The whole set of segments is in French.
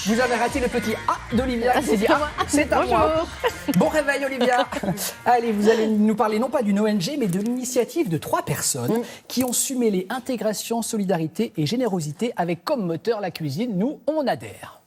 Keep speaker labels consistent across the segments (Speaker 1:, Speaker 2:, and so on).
Speaker 1: Vous avez raté le petit A d'Olivia qui s'est dit c'est à moi. Bon réveil Olivia. Allez, vous allez nous parler non pas d'une ONG mais de l'initiative de 3 personnes qui ont su mêler intégration, solidarité et générosité avec comme moteur la cuisine. Nous, on adhère.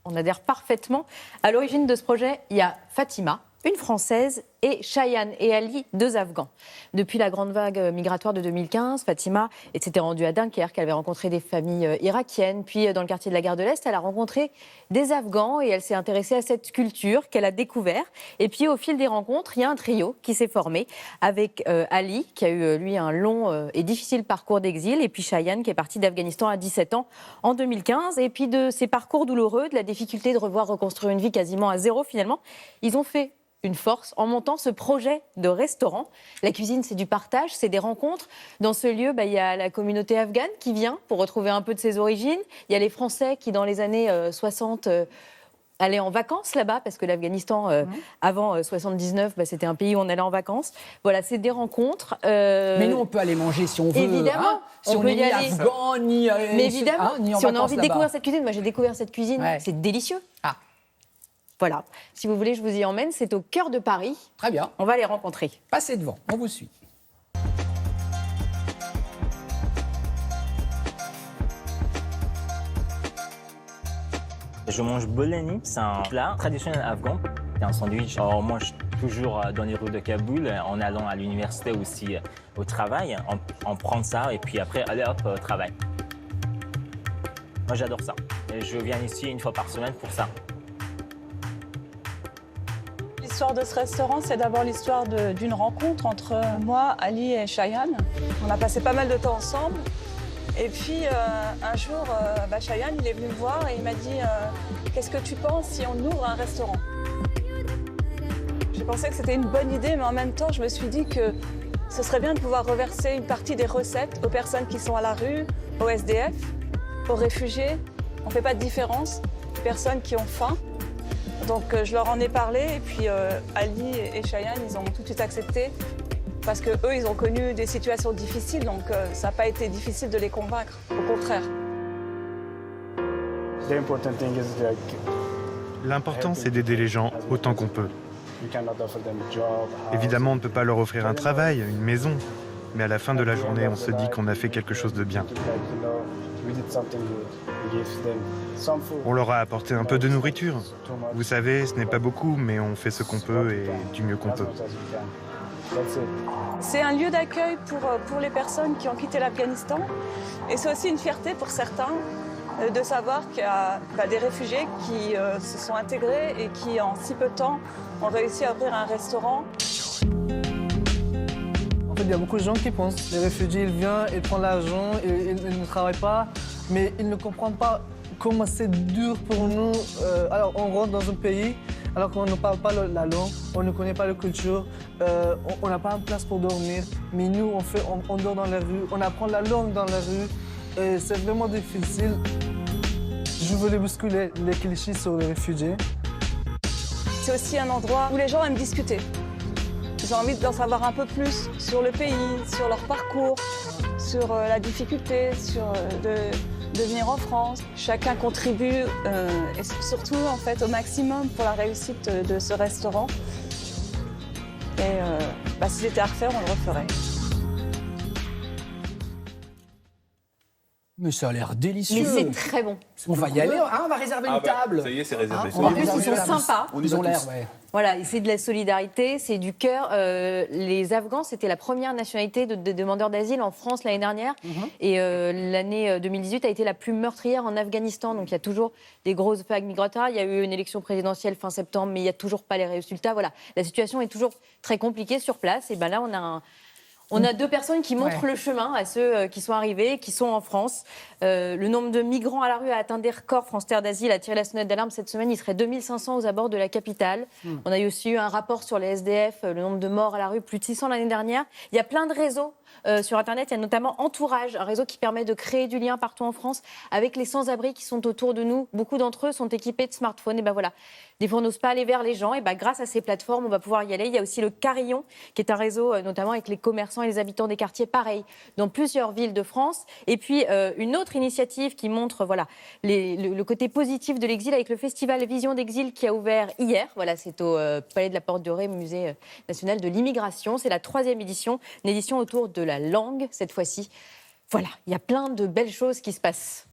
Speaker 2: On adhère parfaitement. À l'origine de ce projet, il y a Fatima, une Française, et Cheyenne et Ali, 2 Afghans. Depuis la grande vague migratoire de 2015, Fatima s'était rendue à Dunkerque. Elle avait rencontré des familles irakiennes. Puis, dans le quartier de la gare de l'Est, elle a rencontré des Afghans et elle s'est intéressée à cette culture qu'elle a découverte. Et puis, au fil des rencontres, il y a un trio qui s'est formé avec Ali, qui a eu, lui, un long et difficile parcours d'exil. Et puis, Cheyenne, qui est partie d'Afghanistan à 17 ans en 2015. Et puis, de ces parcours douloureux, de la difficulté de revoir reconstruire une vie quasiment à zéro, finalement, ils ont fait une force en montant ce projet de restaurant. La cuisine, c'est du partage, c'est des rencontres. Dans ce lieu, il y a la communauté afghane qui vient pour retrouver un peu de ses origines. Il y a les Français qui, dans les années 60, allaient en vacances là-bas, parce que l'Afghanistan, avant 79, c'était un pays où on allait en vacances. Voilà, c'est des rencontres.
Speaker 1: Mais nous, on peut aller manger si on veut.
Speaker 2: Évidemment.
Speaker 1: Si on n'est ni afghan, ni
Speaker 2: mais évidemment,
Speaker 1: ni en
Speaker 2: si on a
Speaker 1: vacances
Speaker 2: envie de découvrir cette cuisine, moi j'ai découvert cette cuisine, c'est délicieux.
Speaker 1: Ah.
Speaker 2: Voilà. Si vous voulez, je vous y emmène. C'est au cœur de Paris.
Speaker 1: Très bien.
Speaker 2: On va les rencontrer.
Speaker 1: Passez devant, on vous suit.
Speaker 3: Je mange bolani, c'est un plat traditionnel afghan. C'est un sandwich. On mange toujours dans les rues de Kaboul, en allant à l'université aussi au travail. On prend ça et puis après, allez hop, au travail. Moi, j'adore ça. Et je viens ici 1 fois par semaine pour ça.
Speaker 4: L'histoire de ce restaurant, c'est d'abord l'histoire d'une rencontre entre moi, Ali et Cheyenne. On a passé pas mal de temps ensemble. Et puis, un jour, Cheyenne, il est venu me voir et il m'a dit qu'est-ce que tu penses si on ouvre un restaurant? J'ai pensé que c'était une bonne idée, mais en même temps, je me suis dit que ce serait bien de pouvoir reverser une partie des recettes aux personnes qui sont à la rue, aux SDF, aux réfugiés. On ne fait pas de différence, aux personnes qui ont faim. Donc je leur en ai parlé et puis Ali et Cheyenne, ils ont tout de suite accepté parce qu'eux, ils ont connu des situations difficiles, donc ça n'a pas été difficile de les convaincre, au contraire.
Speaker 5: L'important, c'est d'aider les gens autant qu'on peut. Évidemment, on ne peut pas leur offrir un travail, une maison, mais à la fin de la journée, on se dit qu'on a fait quelque chose de bien. On leur a apporté un peu de nourriture. Vous savez, ce n'est pas beaucoup, mais on fait ce qu'on peut et du mieux qu'on peut.
Speaker 4: C'est un lieu d'accueil pour les personnes qui ont quitté l'Afghanistan. Et c'est aussi une fierté pour certains de savoir qu'il y a des réfugiés qui se sont intégrés et qui, en si peu de temps, ont réussi à ouvrir un restaurant.
Speaker 6: En fait, il y a beaucoup de gens qui pensent les réfugiés, ils viennent, ils prennent l'argent, ils ne travaillent pas, mais ils ne comprennent pas comment c'est dur pour nous. Alors, on rentre dans un pays, alors qu'on ne parle pas la langue, on ne connaît pas la culture, on n'a pas une place pour dormir, mais nous, on dort dans la rue, on apprend la langue dans la rue, et c'est vraiment difficile. Je voulais bousculer les clichés sur les réfugiés.
Speaker 4: C'est aussi un endroit où les gens aiment discuter. Ils ont envie d'en savoir un peu plus sur le pays, sur leur parcours, sur la difficulté, de venir en France. Chacun contribue, et surtout en fait, au maximum pour la réussite de ce restaurant. Et si c'était à refaire, on le referait.
Speaker 1: Mais ça a l'air délicieux.
Speaker 2: Mais c'est très bon.
Speaker 1: On va y aller, on va réserver une table.
Speaker 7: Ça y est, c'est réservé.
Speaker 2: En plus, ils sont sympas.
Speaker 1: Ils ont l'air, ouais.
Speaker 2: Voilà, et c'est de la solidarité, c'est du cœur. Les Afghans, c'était la première nationalité de demandeurs d'asile en France l'année dernière. Et l'année 2018 a été la plus meurtrière en Afghanistan. Donc il y a toujours des grosses vagues migratoires. Il y a eu une élection présidentielle fin septembre, mais il n'y a toujours pas les résultats. Voilà, la situation est toujours très compliquée sur place. Et là, on a 2 personnes qui montrent le chemin à ceux qui sont arrivés, qui sont en France. Le nombre de migrants à la rue a atteint des records. France Terre d'Asile a tiré la sonnette d'alarme cette semaine. Il serait 2500 aux abords de la capitale. On a aussi eu un rapport sur les SDF, le nombre de morts à la rue, plus de 600 l'année dernière. Il y a plein de réseaux sur Internet. Il y a notamment Entourage, un réseau qui permet de créer du lien partout en France avec les sans-abri qui sont autour de nous. Beaucoup d'entre eux sont équipés de smartphones. Et ben voilà, des fois on n'ose pas aller vers les gens. Et ben grâce à ces plateformes, on va pouvoir y aller. Il y a aussi le Carillon, qui est un réseau notamment avec les commerçants et les habitants des quartiers, pareil, dans plusieurs villes de France. Et puis une autre initiative qui montre voilà le côté positif de l'exil avec le festival Vision d'Exil qui a ouvert hier. Voilà, c'est au Palais de la Porte Dorée, Musée national de l'immigration. C'est la 3e édition, une édition autour de la langue cette fois-ci. Voilà, il y a plein de belles choses qui se passent.